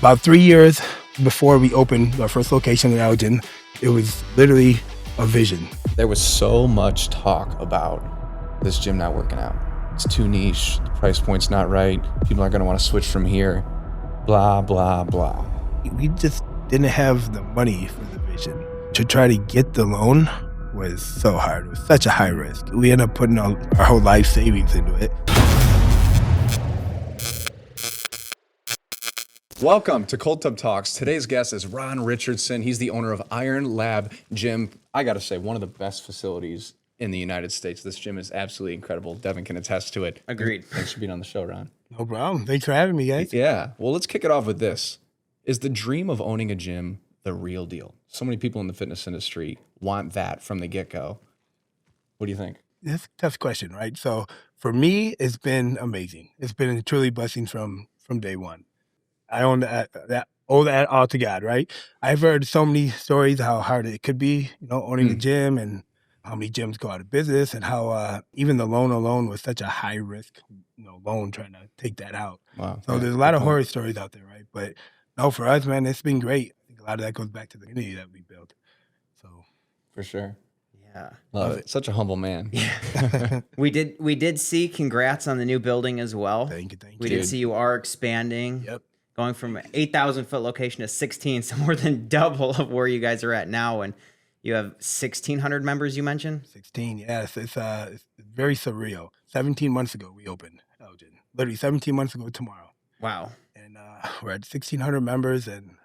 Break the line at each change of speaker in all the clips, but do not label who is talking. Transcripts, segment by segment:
About 3 years before we opened our first location in Elgin, it was literally a vision.
There was so much talk about this gym not working out. It's too niche, the price point's not right, people aren't gonna wanna switch from here, blah, blah, blah.
We just didn't have the money for the vision. To try to get the loan was so hard. It was such a high risk. We ended up putting our whole life savings into it.
Welcome to Cold Tub Talks. Today's guest is Ron Richardson. He's the owner of Iron Lab Gym. I gotta say, one of the best facilities in the United States. This gym is absolutely incredible. Devin can attest to it.
Agreed.
Thanks for being on the show, Ron.
No problem. Thanks for having me, guys.
Yeah. Well, let's kick it off with this. Is the dream of owning a gym the real deal? So many people in the fitness industry want that from the get-go. What do you think?
That's a tough question, right? So for me, it's been amazing. It's been a truly blessing from day one. I owe that all to God, right? I've heard so many stories how hard it could be, owning a gym, and how many gyms go out of business, and how even the loan alone was such a high risk, loan trying to take that out.
Wow.
So there's a lot of horror stories out there, right? But no, for us, man, it's been great. I think a lot of that goes back to the community that we built. So
For sure.
Yeah.
Love it. Such a humble man.
We did see congrats on the new building as well.
thank you.
We did see you are expanding.
Yep.
Going from an 8,000 foot location to 16, so more than double of where you guys are at now. And you have 1,600 members, you mentioned?
16, yes. It's very surreal. 17 months ago, we opened Elgin. Literally 17 months ago tomorrow.
Wow.
And we're at 1,600 members and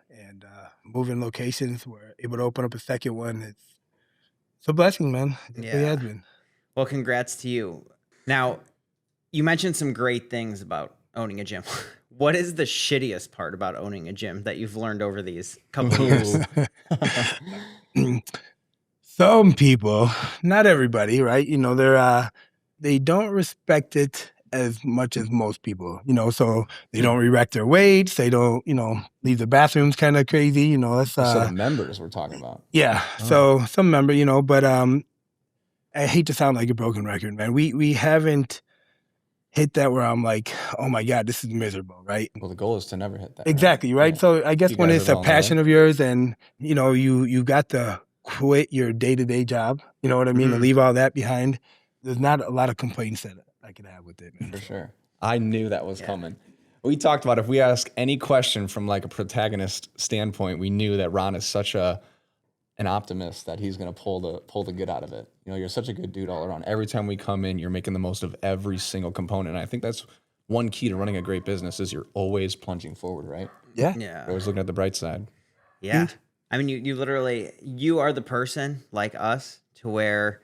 moving locations. We're able to open up a second one. It's a blessing, man. It really has been.
Well, congrats to you. Now, you mentioned some great things about owning a gym. What is the shittiest part about owning a gym that you've learned over these couple of years?
Some people, not everybody, right? They don't respect it as much as most people, so they don't erect their weights. They don't, leave the bathrooms kind of crazy, that's
So the members we're talking about.
yeah. So some member, but I hate to sound like a broken record, man. We haven't hit that where I'm like, oh my God, this is miserable, right?
Well, the goal is to never hit that.
Exactly, right?
Yeah.
So I guess
You
when
guys
it's
are
a
well on the
passion
way.
of yours and, you got to quit your day-to-day job, you know what I mean, and leave all that behind, there's not a lot of complaints that I could have with it, man.
For sure. I knew that was coming. We talked about if we ask any question from like a protagonist standpoint, we knew that Ron is such an optimist that he's going to pull the good out of it. You're such a good dude all around. Every time we come in, you're making the most of every single component. And I think that's one key to running a great business is you're always plunging forward, right?
Yeah.
Yeah.
You're always looking at the bright side.
Yeah. I mean, you literally, you are the person like us to where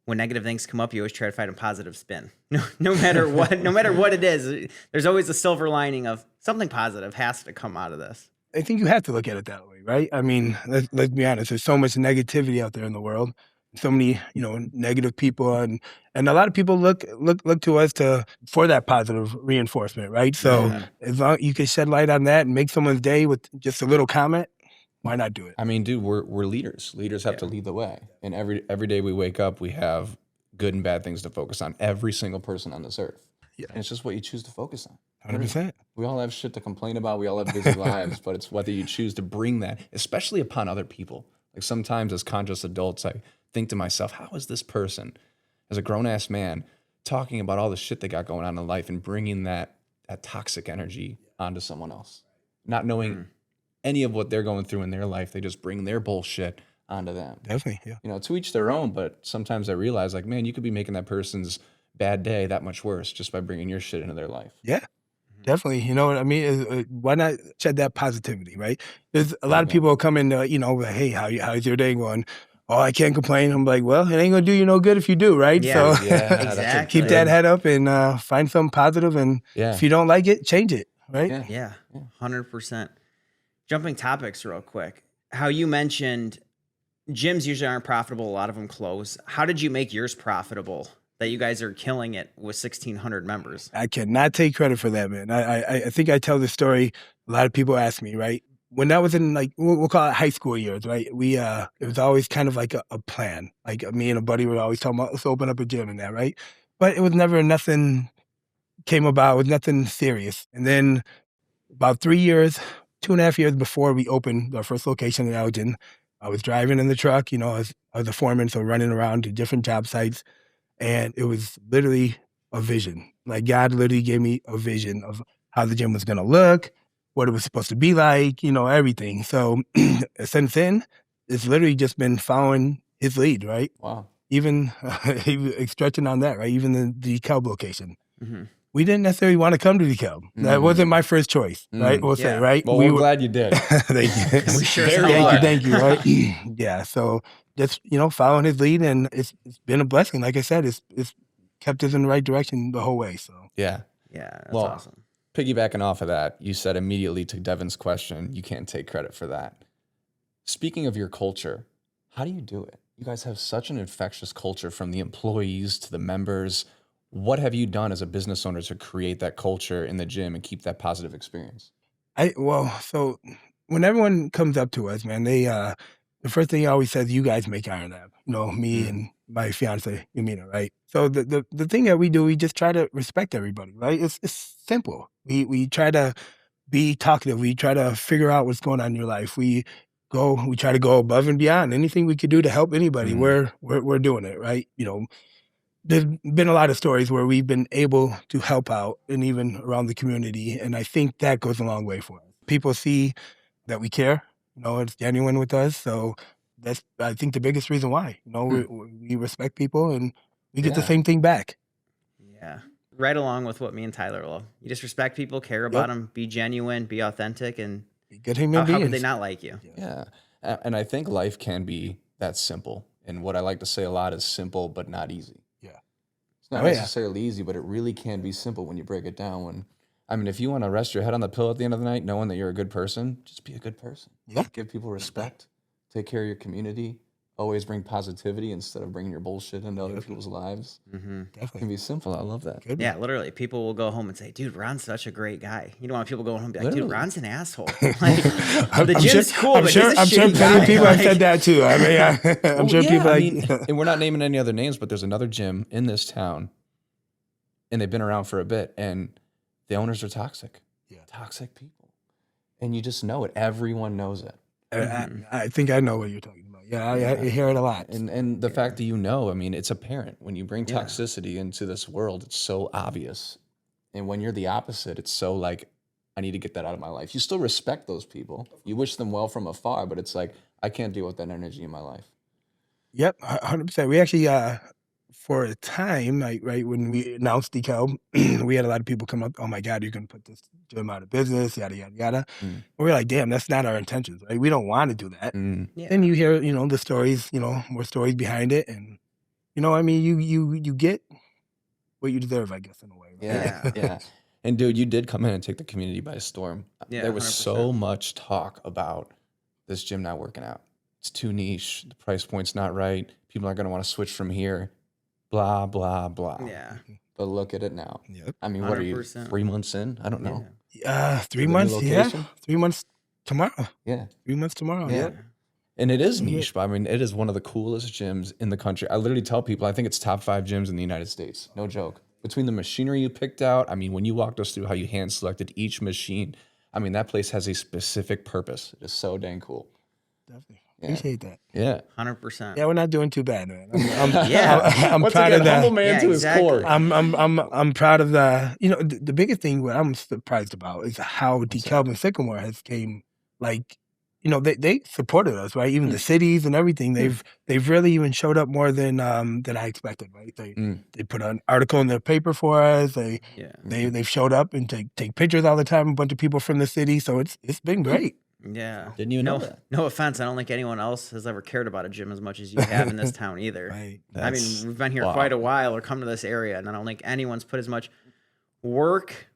when negative things come up, you always try to find a positive spin. No matter what it is, there's always a silver lining of something positive has to come out of this.
I think you have to look at it that way, right? I mean, let's be honest. There's so much negativity out there in the world. So many, negative people, and a lot of people look to us for that positive reinforcement, right? So as long you can shed light on that and make someone's day with just a little comment, why not do it?
I mean, dude, we're leaders. Leaders have to lead the way. And every day we wake up, we have good and bad things to focus on. Every single person on this earth.
Yeah.
And it's just what you choose to focus on.
100%.
We all have shit to complain about. We all have busy lives, but it's whether you choose to bring that, especially upon other people. Like sometimes as conscious adults, I think to myself, how is this person, as a grown-ass man, talking about all the shit they got going on in life and bringing that toxic energy onto someone else? Not knowing any of what they're going through in their life, they just bring their bullshit onto them.
Definitely, yeah.
To each their own, but sometimes I realize, like, man, you could be making that person's bad day that much worse just by bringing your shit into their life.
Yeah, definitely. You know what I mean? Why not shed that positivity, right? There's a lot of people come in, hey, how's your day going? Oh, I can't complain. I'm like, well, it ain't gonna do you no good if you do, right?
Yeah,
So
exactly.
keep that head up and find something positive, and if you don't like it, change it, right?
Yeah, 100%. Jumping topics real quick. How you mentioned gyms usually aren't profitable. A lot of them close. How did you make yours profitable that you guys are killing it with 1,600 members?
I cannot take credit for that, man. I think I tell this story. A lot of people ask me, right? When I was in, like, we'll call it high school years, right? It was always kind of like a plan. Like me and a buddy were always talking about, let's open up a gym and that, right? But it was never nothing came about. It was nothing serious. And then about 3 years 2.5 years before we opened our first location in Elgin. I was driving in the truck, you know, I was a foreman, so running around to different job sites. And it was literally a vision. Like God literally gave me a vision of how the gym was going to look, what it was supposed to be like, you know, everything. So since then, it's literally just been following his lead, right?
Wow.
Even stretching on that, right? Even the DeKalb location.
Mm-hmm.
We didn't necessarily want to come to DeKalb. That wasn't my first choice, right? We'll say, right?
Well, we're glad you did.
Thank you.
We sure
Thank you, right? Yeah. So just, you know, following his lead, and it's been a blessing. Like I said, it's kept us in the right direction the whole way. So
Yeah.
That's
Well,
awesome.
Piggybacking off of that, you said immediately to Devin's question, you can't take credit for that. Speaking of your culture, how do you do it? You guys have such an infectious culture from the employees to the members. What have you done as a business owner to create that culture in the gym and keep that positive experience?
So when everyone comes up to us, man, they the first thing I always says, you guys make Iron Lab. You know, me and my fiance, Yamina, right? So the thing that we do, we just try to respect everybody, right? It's simple. We try to be talkative. We try to figure out what's going on in your life. We try to go above and beyond. Anything we could do to help anybody, we're doing it, right? You know, there's been a lot of stories where we've been able to help out and even around the community. And I think that goes a long way for us. People see that we care, you know, it's genuine with us. So that's, I think, the biggest reason why, you know, we respect people and we get the same thing back.
Yeah. Right along with what me and Tyler love. You just respect people, care about them, be genuine, be authentic, and
be good human beings.
How could they not like you?
Yeah. And I think life can be that simple. And what I like to say a lot is simple, but not easy. It's not necessarily easy, but it really can be simple when you break it down. If you want to rest your head on the pillow at the end of the night, knowing that you're a good person, just be a good person.
Yeah.
Give people respect. Take care of your community. Always bring positivity instead of bringing your bullshit into other people's lives. It can be simple. I love that.
Good.
Yeah, literally. People will go home and say, dude, Ron's such a great guy. You don't want people going home and be like, dude, Ron's an asshole. Like, the gym's cool, but he's a shitty guy.
Many people have said that too. I mean, I'm sure people
and we're not naming any other names, but there's another gym in this town, and they've been around for a bit, and the owners are toxic. Yeah. Toxic people. And you just know it. Everyone knows it.
I think I know what you're talking about. Yeah, I hear it a lot.
And the fact that it's apparent. When you bring toxicity into this world, it's so obvious. And when you're the opposite, it's so like, I need to get that out of my life. You still respect those people. You wish them well from afar, but it's like, I can't deal with that energy in my life.
Yep, 100%. We actually, for a time, right when we announced DeKalb, we had a lot of people come up, oh my God, you're going to put this gym out of business, yada, yada, yada. And we're like, damn, that's not our intentions, right? We don't want to do that. Then you hear, the stories, more stories behind it. And, you get what you deserve, I guess, in a way. Right?
Yeah. And dude, you did come in and take the community by storm.
Yeah,
there was
100%.
so much talk about this gym not working out. It's too niche. The price point's not right. People aren't going to want to switch from here. Blah, blah, blah.
Yeah.
But look at it now.
Yep.
What are you, 3 months in? I don't know.
3 months, 3 months tomorrow.
Yeah.
3 months tomorrow,
yeah. And it is niche, but it is one of the coolest gyms in the country. I literally tell people, I think it's top 5 gyms in the United States. No joke. Between the machinery you picked out, when you walked us through how you hand selected each machine, that place has a specific purpose. It is so dang cool.
Definitely. Appreciate that.
Yeah.
100%.
Yeah, we're not doing too bad, man. I'm
Once
proud
again,
of that.
humble man to his core.
I'm proud of the. The biggest thing what I'm surprised about is how DeKalb and Sycamore has came. Like, they supported us, right? Even the cities and everything. They've really even showed up more than I expected, right? They put an article in their paper for us. They've showed up and take pictures all the time. A bunch of people from the city, so it's been great.
Yeah.
Didn't you know that?
No offense. I don't think anyone else has ever cared about a gym as much as you have in this town either.
Right.
We've been here quite a while or come to this area, and I don't think anyone's put as much work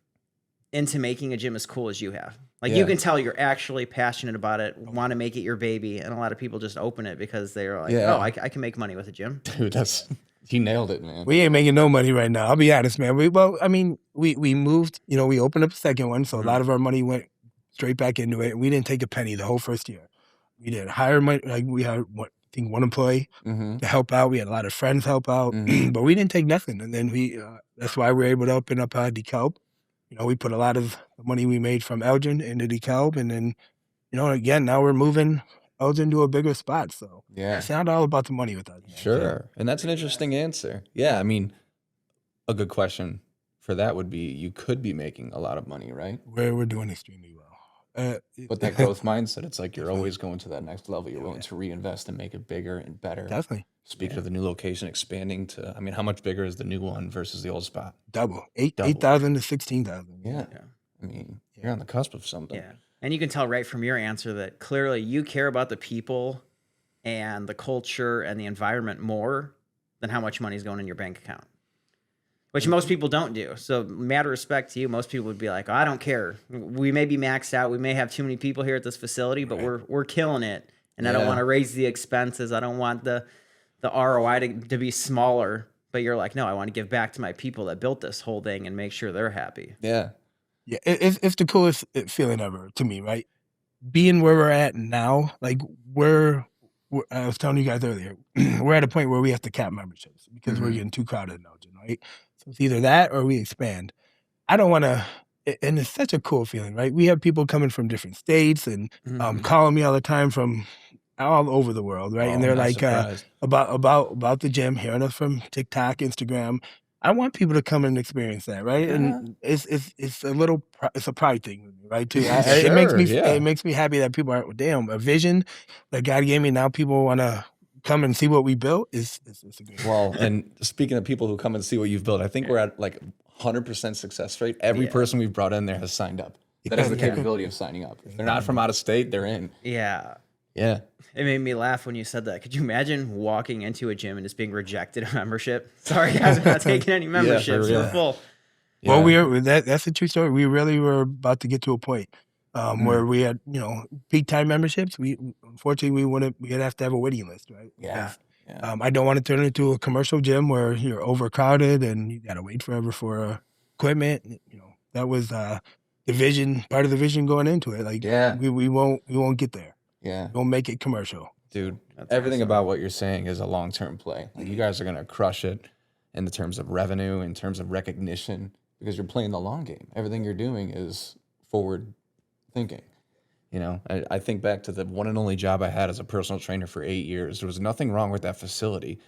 into making a gym as cool as you have. Like, you can tell you're actually passionate about it, want to make it your baby, and a lot of people just open it because they're like, I can make money with a gym.
Dude, he nailed it, man.
We ain't making no money right now. I'll be honest, man. We moved, we opened up a second one, so a lot of our money went straight back into it. We didn't take a penny the whole first year. We didn't hire money. Like, we had, one employee to help out. We had a lot of friends help out, but we didn't take nothing. And then that's why we were able to open up DeKalb. we put a lot of the money we made from Elgin into DeKalb, and then, again, now we're moving Elgin to a bigger spot. So
Yeah.
it's not all about the money with us.
Sure. And that's an interesting answer. Yeah. I mean, a good question for that would be you could be making a lot of money, right?
We're doing extremely well.
But that growth mindset, it's like you're always going to that next level. You're willing to reinvest and make it bigger and better.
Definitely.
Speaking of the new location, expanding to, I mean, how much bigger is the new one versus the old spot?
Double.
Double.
8,000 to 16,000.
Yeah. I mean, you're on the cusp of something.
Yeah. And you can tell right from your answer that clearly you care about the people and the culture and the environment more than how much money is going in your bank account, which most people don't do. So matter of respect to you, most people would be like, oh, I don't care. We may be maxed out. We may have too many people here at this facility, but we're killing it. And I don't want to raise the expenses. I don't want the ROI to be smaller. But you're like, no, I want to give back to my people that built this whole thing and make sure they're happy.
Yeah.
Yeah, it's the coolest feeling ever to me, right? Being where we're at now, like I was telling you guys earlier, we're at a point where we have to cap memberships because we're getting too crowded in Elgin, right? So it's either that or we expand. I don't want to, and it's such a cool feeling, right? We have people coming from different states and calling me all the time from all over the world, right? And they're like about the gym, hearing us from TikTok, Instagram. I want people to come and experience that, right? Yeah. And it's a pride thing with me, right? Too. It makes me happy that people are, damn, a vision that God gave me. Now people want to come and see what we built. It's a good.
Well, and speaking of people who come and see what you've built, I think we're at like 100% success rate. Every person we've brought in there has signed up. That has the capability of signing up. If they're not from out of state, they're in.
Yeah.
Yeah.
It made me laugh when you said that. Could you imagine walking into a gym and just being rejected a membership? Sorry, guys, we're not taking any memberships. We're full.
Yeah. Well, that's a true story. We really were about to get to a point where we had, peak time memberships. Unfortunately, we'd have to have a waiting list, right?
Yeah.
I don't want to turn it into a commercial gym where you're overcrowded and you got to wait forever for equipment. That was part of the vision going into it. Like, we won't get there.
Yeah.
Don't make it commercial.
Dude, everything about what you're saying is a long-term play. Like, you guys are going to crush it in the terms of revenue, in terms of recognition, because you're playing the long game. Everything you're doing is forward thinking. I think back to the one and only job I had as a personal trainer for 8 years. There was nothing wrong with that facility,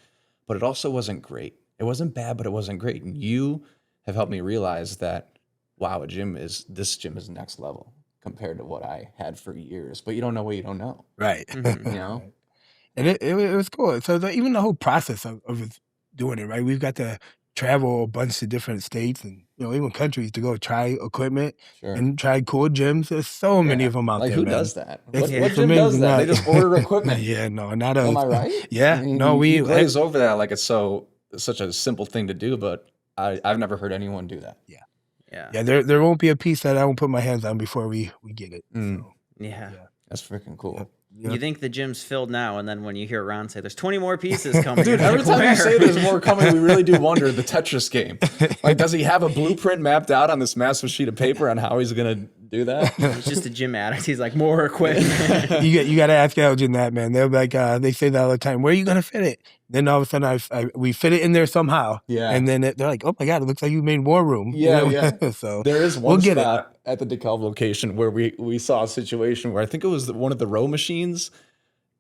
but it also wasn't great. It wasn't bad, but it wasn't great. And you have helped me realize that, wow, this gym is next level compared to what I had for years. But you don't know what you don't know.
Right.
And
it was cool. So even the whole process of doing it, right? We've got to travel a bunch of different states and, even countries to go try equipment and try cool gyms. There's so many of them out there.
Who
man.
does that? What gym does that? They just order equipment.
Not us.
Am I right?
Yeah.
We glaze over that like it's such a simple thing to do, but I've never heard anyone do that.
Yeah, there won't be a piece that I won't put my hands on before we get it. So,
that's freaking cool.
You think the gym's filled now, and then when you hear Ron say, there's 20 more pieces coming.
Dude, every time you say there's more coming, we really do wonder the Tetris game. Like, does he have a blueprint mapped out on this massive sheet of paper on how he's going to do that?
It's just a gym addict. He's like, more equipment.
you got to ask Elgin that, man. They're like, they say that all the time. Where are you going to fit it? Then all of a sudden, we fit it in there somehow. Yeah. And then they're like, oh my God, it looks like you made more room.
Yeah.
So
there is one spot at the DeKalb location where we saw a situation where I think it was one of the row machines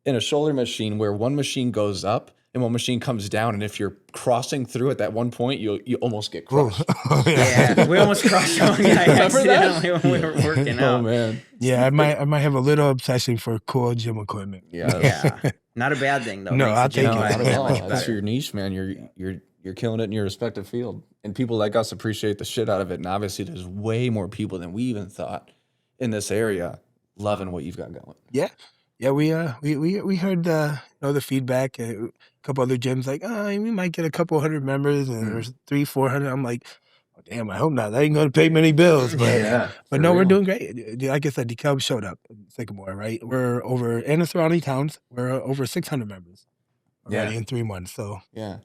in a shoulder machine where one machine goes up and one machine comes down, and if you're crossing through at that one point, you almost get crushed.
Yeah, we almost crushed one guy accidentally when we were working out.
Oh man,
yeah, I might have a little obsession for cool gym equipment.
Yeah, not a bad thing though.
No, I'll take it.
That's your niche, man. You're killing it in your respective field, and people like us appreciate the shit out of it. And obviously, there's way more people than we even thought in this area loving what you've got going.
Yeah, we heard the feedback. A couple other gyms like, we might get a couple hundred members, and there's 300-400. I'm like, oh, damn, I hope not. That ain't gonna pay many bills, but but no, we're doing great. Like I said, DeKalb showed up in Sycamore, right? We're over in the surrounding towns. We're over 600 members already in 3 months. So doing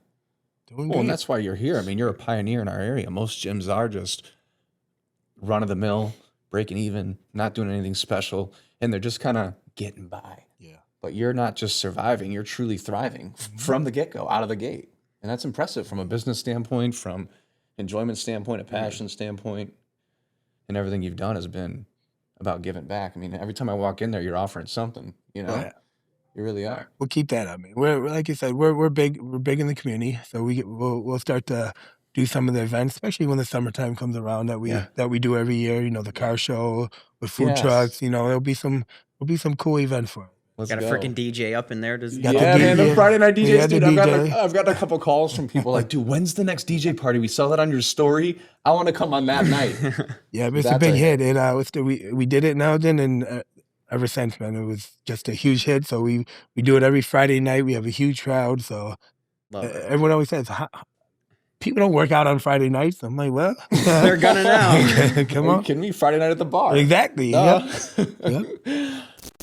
great.
And that's why you're here. I mean, you're a pioneer in our area. Most gyms are just run of the mill, breaking even, not doing anything special, and they're just kind of getting by. But you're not just surviving, you're truly thriving from the get-go, out of the gate. And that's impressive from a business standpoint, from enjoyment standpoint, a passion standpoint. and everything you've done has been about giving back. I mean, every time I walk in there, you're offering something, you know?
Yeah.
You really are.
We'll keep that up, man. We're like you said, we're big. We're big in the community, so we'll start to do some of the events, especially when the summertime comes around that we do every year. You know, the car show with food
Yes.
trucks. You know, there'll be some cool events for it.
Let's
Got a
go.
freaking DJ up in there. Does
Got the
Yeah, man, the
DJ.
Friday night
We
DJs,
had the
dude.
DJ.
I've got a couple calls from people like, dude, when's the next DJ party? We saw that on your story. I want to come on that night.
Yeah, but it's a
That's
big
a
hit. We did it now and then, and ever since, man, it was just a huge hit. So we do it every Friday night. We have a huge crowd. So
Love it.
everyone always says, people don't work out on Friday nights. I'm like, well,
They're gonna now.
Come
Are you
on.
kidding me? Friday night at the bar.
Exactly.
Duh.
Yep.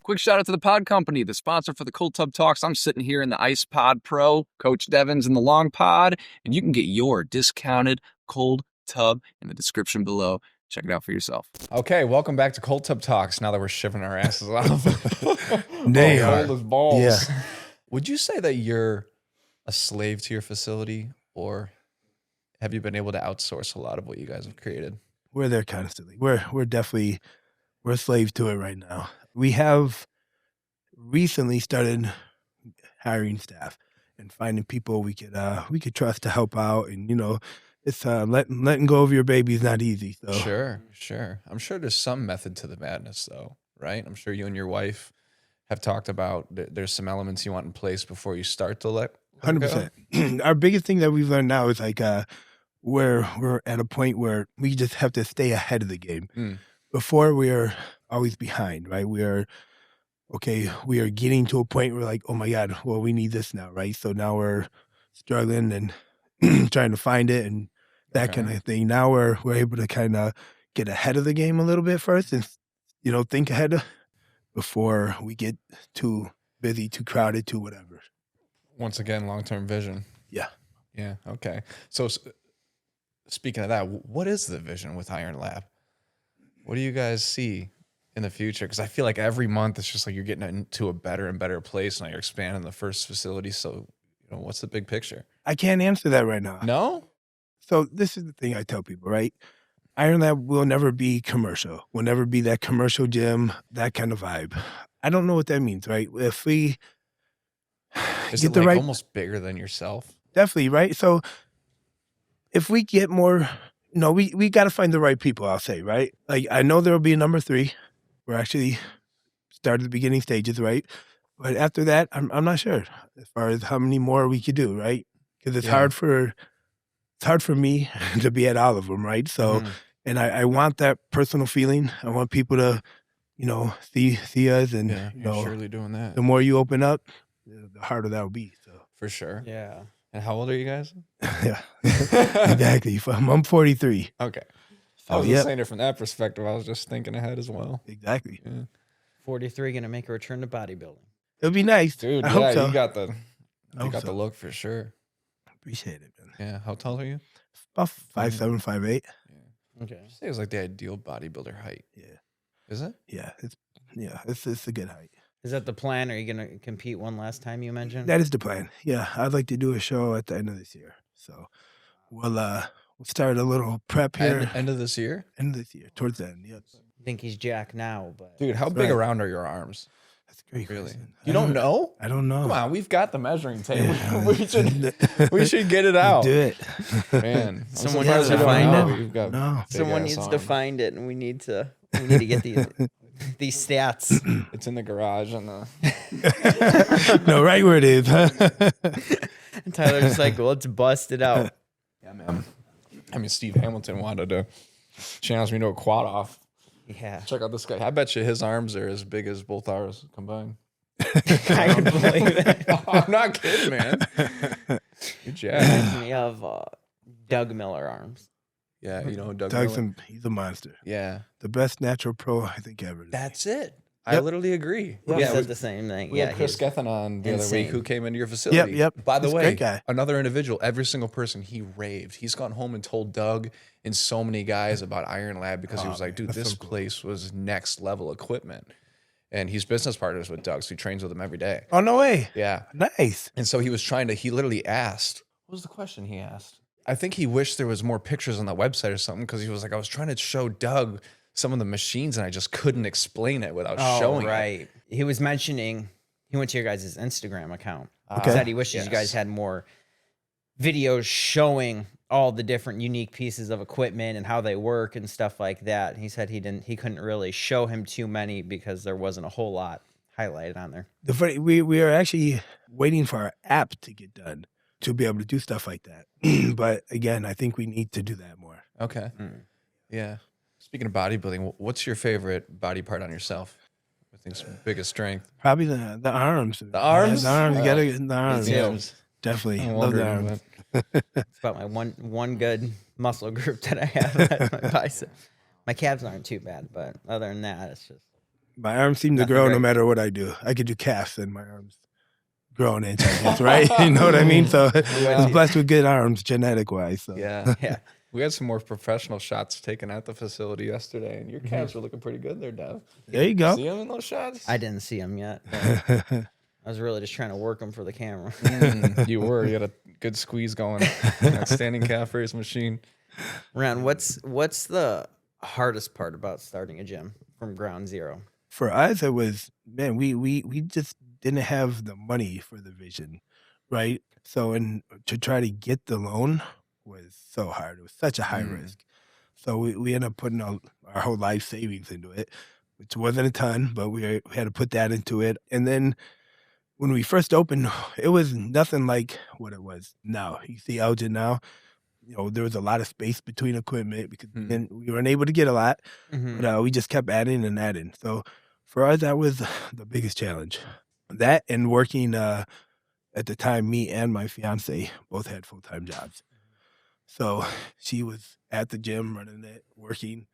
Quick shout out to the Pod Company, the sponsor for the Cold Tub Talks. I'm sitting here in the Ice Pod Pro, Coach Devin's in the Long Pod, and you can get your discounted cold tub in the description below. Check it out for yourself.
Okay, welcome back to Cold Tub Talks. Now that we're shivering our asses off.
They
Oh,
are.
cold as balls.
Yeah.
Would you say that you're a slave to your facility, or have you been able to outsource a lot of what you guys have created?
We're there constantly. We're definitely slaves to it right now. We have recently started hiring staff and finding people we could trust to help out, and you know, it's letting go of your baby is not easy. So
Sure. I'm sure there's some method to the madness, though, right? I'm sure you and your wife have talked about there's some elements you want in place before you start to let go.
100%. Our biggest thing that we've learned now is like we're at a point where we just have to stay ahead of the game.
Mm.
Before we are always behind, right? We are getting to a point where like, oh my God, well, we need this now, right? So now we're struggling and trying to find it and that kind of thing. Now we're able to kind of get ahead of the game a little bit first and, you know, think ahead before we get too busy, too crowded, too whatever.
Once again, long-term vision.
Yeah.
Yeah. Okay. So speaking of that, what is the vision with Iron Lab? What do you guys see in the future? Because I feel like every month it's just like you're getting into a better and better place. Now you're expanding the first facility. So, you know, what's the big picture?
I can't answer that right now.
No?
So this is the thing I tell people, right? Iron Lab will never be commercial. Will never be that commercial gym, that kind of vibe. I don't know what that means, right? If we
Is
get
it
the
like
right,
almost bigger than yourself?
definitely, right? So if we get more, we got to find the right people, I'll say, right? Like, I know there will be a number 3. We're actually started the beginning stages, right? But after that, I'm not sure as far as how many more we could do, right? Because it's hard for me to be at all of them, right? So, and I want that personal feeling. I want people to, see us, and
you're surely doing that.
the more you open up, the harder that will be. So
For sure.
Yeah.
And how old are you guys?
yeah, exactly. I'm 43.
Okay.
So,
I was just saying it from that perspective. I was just thinking ahead as well.
exactly.
Yeah.
43 gonna make a return to bodybuilding.
It'll be nice,
Dude,
I hope so.
you got
I hope
the
so.
look for sure.
Appreciate it, man.
Yeah. How tall are you?
About 5'7", 5'8".
Okay.
I say it was like the ideal bodybuilder height.
Yeah,
Is it?
it's a good height.
Is that the plan? Are you gonna compete one last time you mentioned?
That is the plan. Yeah, I'd like to do a show at the end of this year. So we'll start a little prep here.
End of this year?
End of this year, towards the end. Yep.
I think he's Jack now, but
Dude, how
That's
big
right.
around are your arms?
That's a great.
Really?
question.
You don't know?
I don't know.
Come on, we've got the measuring tape.
Yeah.
we should get it out.
Do it.
Man, I'm
Someone
surprised
has to
you don't
find
know.
it.
You've got
No.
someone
big-ass
needs to
arms.
find it, and we need to get these stats.
It's in the garage and the
No, right where it is. Huh?
And Tyler's just like, well, it's busted out.
Yeah, man. I mean, Steve Hamilton wanted to challenge me to a quad off.
Yeah,
Check out this guy. I bet you his arms are as big as both ours combined.
I can believe it.
I'm not kidding, man. Good job.
Reminds me of Doug Miller arms.
Yeah, you know Doug
Doug's
Miller?
he's a monster.
Yeah,
The best natural pro I think ever.
that's it. I
Yep.
literally agree.
He
Yeah,
said the same thing.
we
Yeah,
had Chris
he's-
Gethin on the other
insane.
week who came into your facility.
Yep.
By the
He's a
way,
great guy.
another individual, every single person, he raved. He's gone home and told Doug and so many guys about Iron Lab because he
Oh,
was like,
man,
dude,
that's
this
so cool.
place was next level equipment. And he's business partners with Doug, so he trains with him every day.
Oh no way.
Yeah.
Nice.
And so he literally asked, what was the question he asked? I think he wished there was more pictures on the website or something because he was like, I was trying to show Doug some of the machines and I just couldn't explain it without showing it.
Right. He was mentioning he went to your guys' Instagram account. He
Okay.
said he wishes you guys had more videos showing all the different unique pieces of equipment and how they work and stuff like that. He said he couldn't really show him too many because there wasn't a whole lot highlighted on there.
We are actually waiting for our app to get done to be able to do stuff like that. But again, I think we need to do that more.
Okay. Yeah. Speaking of bodybuilding, what's your favorite body part on yourself? I think's biggest strength.
Probably the arms.
The arms?
The arms. You gotta get the arms.
Arms.
Definitely.
I'm
Love the
wondering,
arms.
It's about my one good muscle group that I have. That's my bicep. My calves aren't too bad, but other than that, it's just
My arms seem to
Nothing
grow no
great.
matter what I do. I could do calves and my arms grow an inch, I guess, right? You know what I mean? So I'm blessed with good arms genetic wise. So.
Yeah.
yeah.
We had some more professional shots taken at the facility yesterday, and your calves were looking pretty good there, Dev.
There you go.
See them in those shots?
I didn't see them yet. but I was really just trying to work them for the camera.
You were. You had a good squeeze going. That standing calf raise machine.
Ron, what's the hardest part about starting a gym from ground zero?
For us, it was, man, we just didn't have the money for the vision, right? So to try to get the loan was so hard. It was such a high risk. So we ended up putting our whole life savings into it, which wasn't a ton, but we had to put that into it. And then when we first opened, it was nothing like what it was now. You see Elgin now, you know, there was a lot of space between equipment because then we weren't able to get a lot, but we just kept adding and adding. So for us, that was the biggest challenge. That and working, at the time, me and my fiance both had full-time jobs. So she was at the gym running it, working,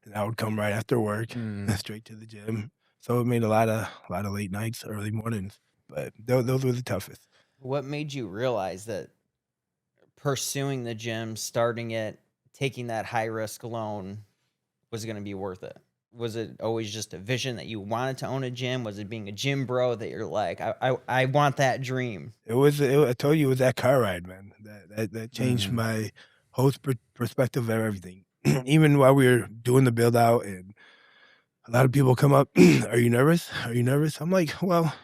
and I would come right after work, straight to the gym. So it made a lot of late nights, early mornings, but those were the toughest.
What made you realize that pursuing the gym, starting it, taking that high risk loan was going to be worth it? Was it always just a vision that you wanted to own a gym? Was it being a gym bro that you're like, I want that dream?
I told you, it was that car ride, man. That changed my whole perspective of everything. Even while we were doing the build out, and a lot of people come up, are you nervous? Are you nervous? I'm like, well,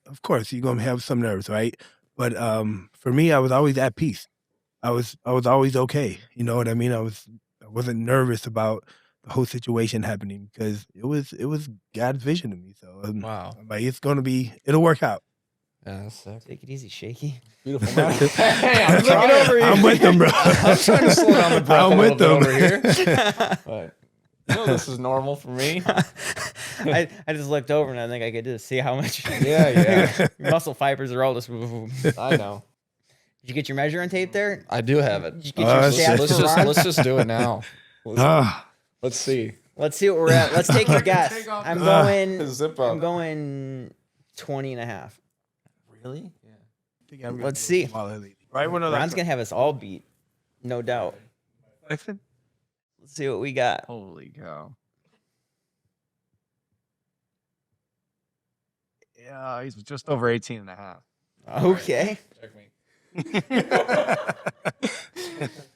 of course you're gonna have some nerves, right? But for me, I was always at peace. I was always okay. You know what I mean? I wasn't nervous about the whole situation happening because it was God's vision to me. So
Wow.
I'm like, it'll work out.
Yeah, that's sick.
Take it easy, Shaky.
Beautiful man. Hey, I'm looking over here.
I'm with them, bro.
I'm trying to slow down the breath
I'm
a little
with
bit
them.
over here. But you know this is normal for me.
I just looked over and I think I could just see how much
Yeah.
your muscle fibers are all just.
I know.
Did you get your measuring tape there?
I do have it.
Did you get your
that's
stats
Let's
for Ron?
just do it now. Let's see.
Let's see what we're at. Let's take a guess. I'm going.
Zip up.
I'm going 20 and a half.
Really?
Yeah.
Let's see.
Right when
Ron's gonna have us all beat, no doubt. Let's see what we got.
Holy cow. Yeah, he's just over 18 and a half.
Okay.
Check me.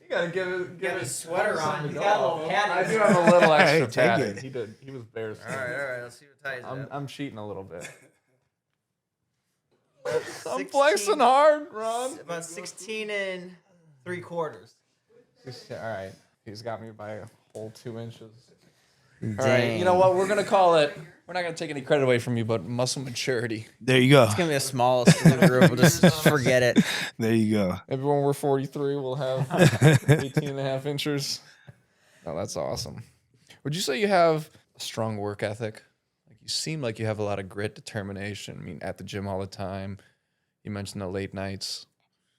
You gotta give
his sweater on. He's got a little padding.
I do have a little extra
Take
padding.
it.
He was bare.
All right. Let's see what ties
I'm cheating a little bit. I'm
16.
flexing hard, Ron.
About 16 and 3/4.
All right. He's got me by a whole 2 inches.
Dang.
All right. You know what? We're gonna call it. We're not gonna take any credit away from you, but muscle maturity.
There you go.
It's gonna be the smallest in the group. We'll just forget it.
There you go.
Maybe when we're 43, we'll have 18 and a half inches. No, that's awesome. Would you say you have a strong work ethic? Like you seem like you have a lot of grit, determination. I mean, at the gym all the time. You mentioned the late nights.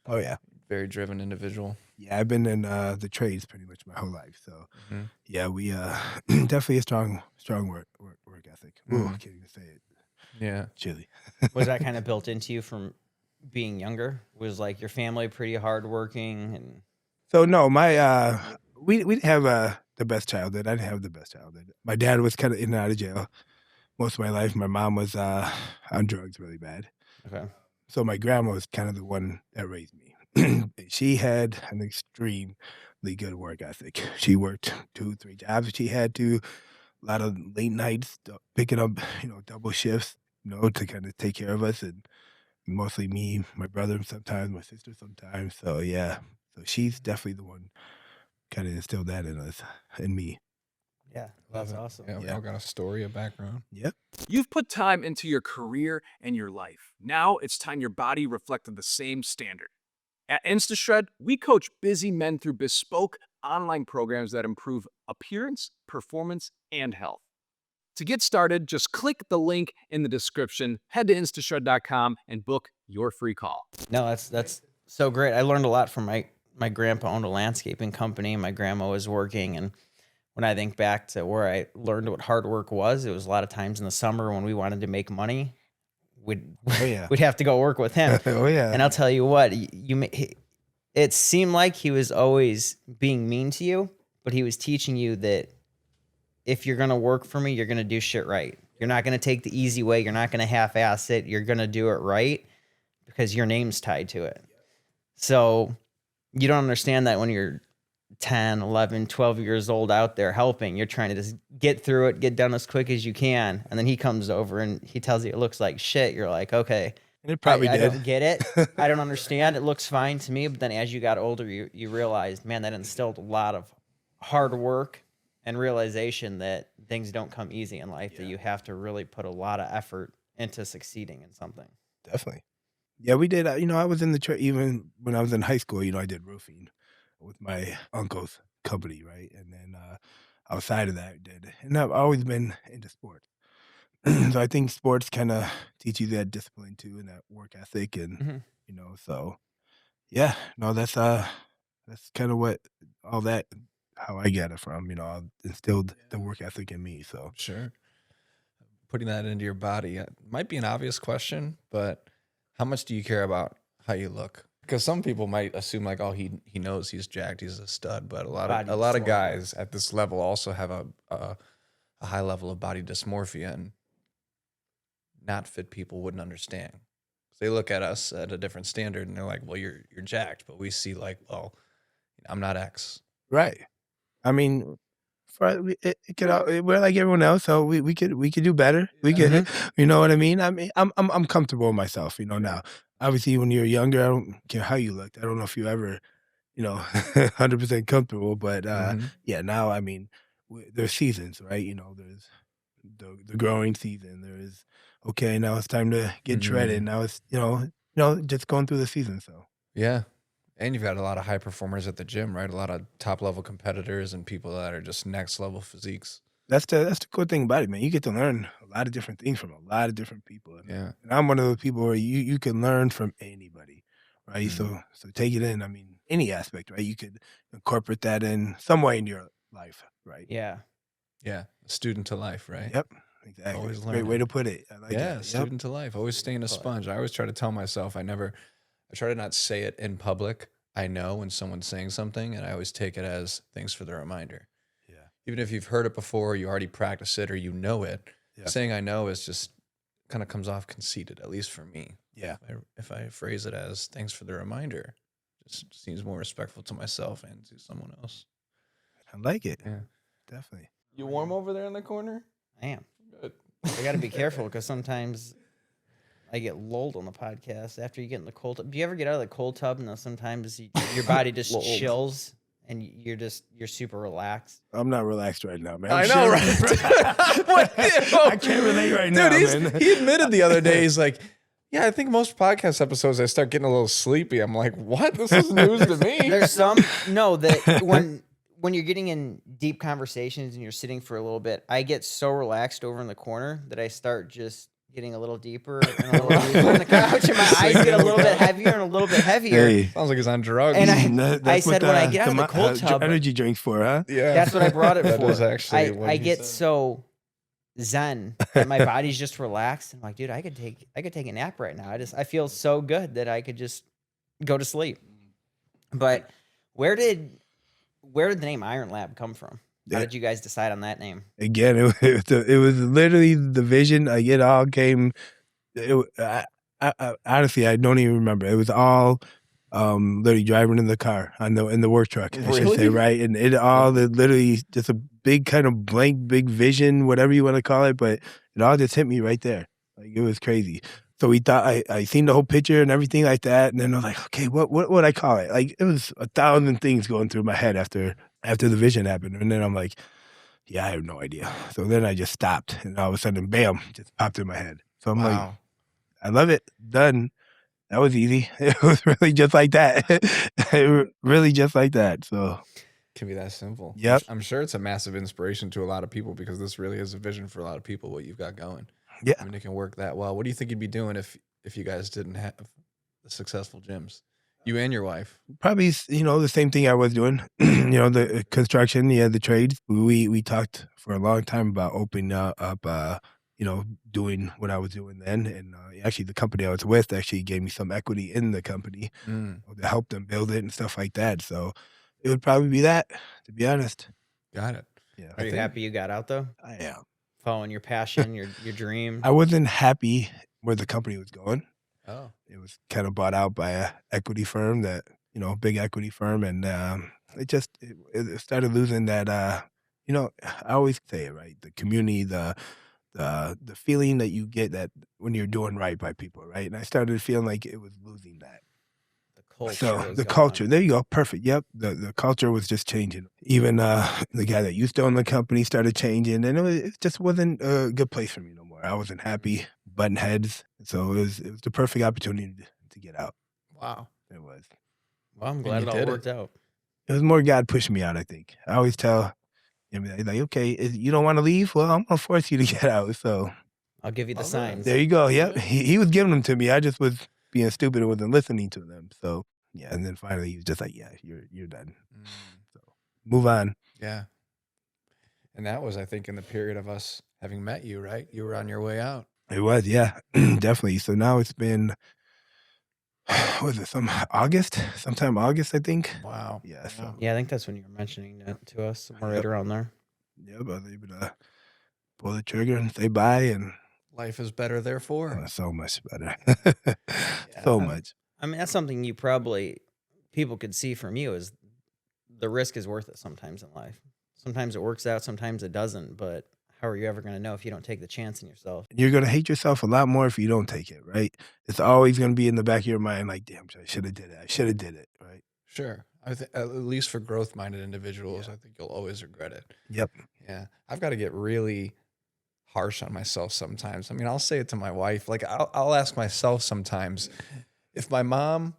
Oh yeah.
Very driven individual.
Yeah, I've been in the trades pretty much my whole life. So yeah, we definitely a strong work ethic. Ooh, I can't even say it.
Yeah.
Chilly.
Was that kind of built into you from being younger? Was like your family pretty hardworking? And
So no, my we didn't have the best childhood. I didn't have the best childhood. My dad was kind of in and out of jail most of my life. My mom was on drugs really bad.
okay,
So my grandma was kind of the one that raised me. she had an extremely good work ethic. She worked 2-3 jobs. She had to a lot of late nights, picking up, double shifts, to kind of take care of us, and mostly me, my brother sometimes, my sister sometimes. So yeah, so she's definitely the one kind of instilled that in us, in me.
Yeah,
Love
that's
it.
awesome.
Yeah, we
Yeah.
all got a story, a background.
Yep.
You've put time into your career and your life. Now it's time your body reflected the same standard. At InstaShred, we coach busy men through bespoke online programs that improve appearance, performance, and health. To get started, just click the link in the description, head to instashred.com, and book your free call.
No, that's so great. I learned a lot from my grandpa owned a landscaping company. My grandma was working, and when I think back to where I learned what hard work was, it was a lot of times in the summer when we wanted to make money, we'd
Oh yeah.
we'd have to go work with him.
Oh yeah.
And I'll tell you what, it seemed like he was always being mean to you, but he was teaching you that if you're gonna work for me, you're gonna do shit right. You're not gonna take the easy way. You're not gonna half-ass it. You're gonna do it right because your name's tied to it. So you don't understand that when you're 10, 11, 12 years old out there helping, you're trying to just get through it, get done as quick as you can. And then he comes over and he tells you it looks like shit. You're like, okay,
And it probably
I
did.
don't get it. I don't understand. It looks fine to me. But then as you got older, you realized, man, that instilled a lot of hard work and realization that things don't come easy in life, that you have to really put a lot of effort into succeeding in something.
Definitely. Yeah, we did. I was in the church even when I was in high school. I did roofing with my uncle's company, right? And then outside of that, I did. And I've always been into sports. So I think sports kind of teach you that discipline too, and that work ethic, and
Mhm.
so yeah, no, that's kind of what all that how I get it from. Instilled the work ethic in me. So
Sure. Putting that into your body might be an obvious question, but how much do you care about how you look? Because some people might assume like, oh, he knows he's jacked, he's a stud, but a lot
Body
of
dysmorphia.
guys at this level also have a high level of body dysmorphia, and not fit people wouldn't understand. They look at us at a different standard, and they're like, well, you're jacked, but we see like, well, I'm not X.
right. I mean, we're like everyone else, so we could do better. We could, you know what I mean? I mean, I'm comfortable with myself, now. Obviously, when you're younger, I don't care how you looked. I don't know if you ever, 100% comfortable, but yeah, now I mean, there's seasons, right? There's the growing season. There's okay, now it's time to get shredded. Now it's just going through the season. So
Yeah. And you've got a lot of high performers at the gym, right? A lot of top level competitors and people that are just next level physiques.
that's the cool thing about it, man. You get to learn a lot of different things from a lot of different people.
Yeah.
And I'm one of those people where you can learn from anybody, right? So take it in. I mean, any aspect, right? You could incorporate that in some way in your life, right?
Yeah.
Yeah. A student to life, right?
Yep. Exactly.
Always
Great
learning.
way to put it. I like
Yeah,
that. Yep.
student to life. Always staying a sponge. I always try to tell myself I try to not say it in public. I know when someone's saying something, and I always take it as thanks for the reminder.
Yeah.
Even if you've heard it before, you already practice it, or you know it,
Yeah.
saying I know is just kind of comes off conceited, at least for me.
Yeah.
If I phrase it as thanks for the reminder, it just seems more respectful to myself and to someone else.
I like it.
Yeah.
Definitely.
You warm over there in the corner?
I am.
Good.
I got to be careful because sometimes I get lulled on the podcast after you get in the cold tub. Do you ever get out of the cold tub and then sometimes your body just
Lulled.
chills and you're super relaxed?
I'm not relaxed right now, man.
I
I'm
know,
shivering.
right?
I can't relate right now, man.
He admitted the other day, he's like, yeah, I think most podcast episodes I start getting a little sleepy. I'm like, what? This is news to me.
There's some that when you're getting in deep conversations and you're sitting for a little bit, I get so relaxed over in the corner that I start just getting a little deeper and a little deeper on the couch, and my eyes get a little bit heavier and a little bit heavier.
Hey.
Sounds like he's on drugs.
And I
That's
said
what
when I get out of the cold tub,
energy drinks for, huh?
yeah,
that's what I brought it
That
for.
is actually what
I
he
get
said.
so zen that my body's just relaxed. I'm like, dude, I could take a nap right now. I feel so good that I could just go to sleep. But where did the name Iron Lab come from? How did you guys decide on that name?
Again, it was literally the vision. Like it all came. I honestly, I don't even remember. It was all literally driving in the car in the work truck, I should say,
Really?
right? And it all literally just a big kind of blank, big vision, whatever you want to call it, but it all just hit me right there. Like it was crazy. So we thought I seen the whole picture and everything like that, and then I was like, okay, what would I call it? Like it was 1,000 things going through my head after the vision happened, and then I'm like, yeah, I have no idea. So then I just stopped, and all of a sudden, bam, just popped in my head. So I'm like,
Wow.
I love it, done. That was easy. It was really just like that. Really just like that. So
Can be that simple.
Yep.
I'm sure it's a massive inspiration to a lot of people because this really is a vision for a lot of people, what you've got going.
yeah,
I mean, it can work that well. What do you think you'd be doing if you guys didn't have the successful gyms? You and your wife.
probably the same thing I was doing. The construction, the trades. We talked for a long time about opening up. Doing what I was doing then, and actually the company I was with actually gave me some equity in the company
Mm,
to help them build it and stuff like that. So it would probably be that, to be honest.
got it.
Yeah,
Are you happy you got out though?
I am.
Following your passion, your dream.
I wasn't happy where the company was going.
Oh,
It was kind of bought out by a equity firm big equity firm, and it started losing that. I always say it right. The community, the feeling that you get that when you're doing right by people, right? And I started feeling like it was losing that.
The culture.
So
was
the
gone.
culture, there you go, perfect. Yep, the culture was just changing. Even the guy that used to own the company started changing, and it just wasn't a good place for me no more. I wasn't happy, button heads. So it was the perfect opportunity to get out.
wow.
It was.
Well, I'm
And
glad
you
it all
did it.
worked out.
It was more God pushing me out, I think. I always tell him, like, okay, you don't want to leave? Well, I'm going to force you to get out. So
I'll give you the
All right.
signs.
there you go. Yep. He was giving them to me. I just was being stupid and wasn't listening to them. So, yeah. And then finally he was just like, yeah, you're done.
Mm,
So move on.
yeah. And that was, I think, in the period of us having met you, right? You were on your way out.
It was, yeah, definitely. So now it's been, was it sometime August, I think.
Wow.
Yeah. So,
Yeah, I think that's when you were mentioning that to us. Somewhere right around there.
yeah, I was able to pull the trigger and say bye, and
Life is better, therefore.
so much better. So much.
I mean, that's something people could see from you is the risk is worth it sometimes in life. Sometimes it works out, sometimes it doesn't. But how are you ever going to know if you don't take the chance in yourself?
You're going to hate yourself a lot more if you don't take it, right? It's always going to be in the back of your mind like, damn, I should have did it. I should have did it, right?
Sure. At least for growth-minded individuals, I think you'll always regret it.
Yep.
Yeah. I've got to get really harsh on myself sometimes. I mean, I'll say it to my wife. Like, I'll ask myself sometimes, if my mom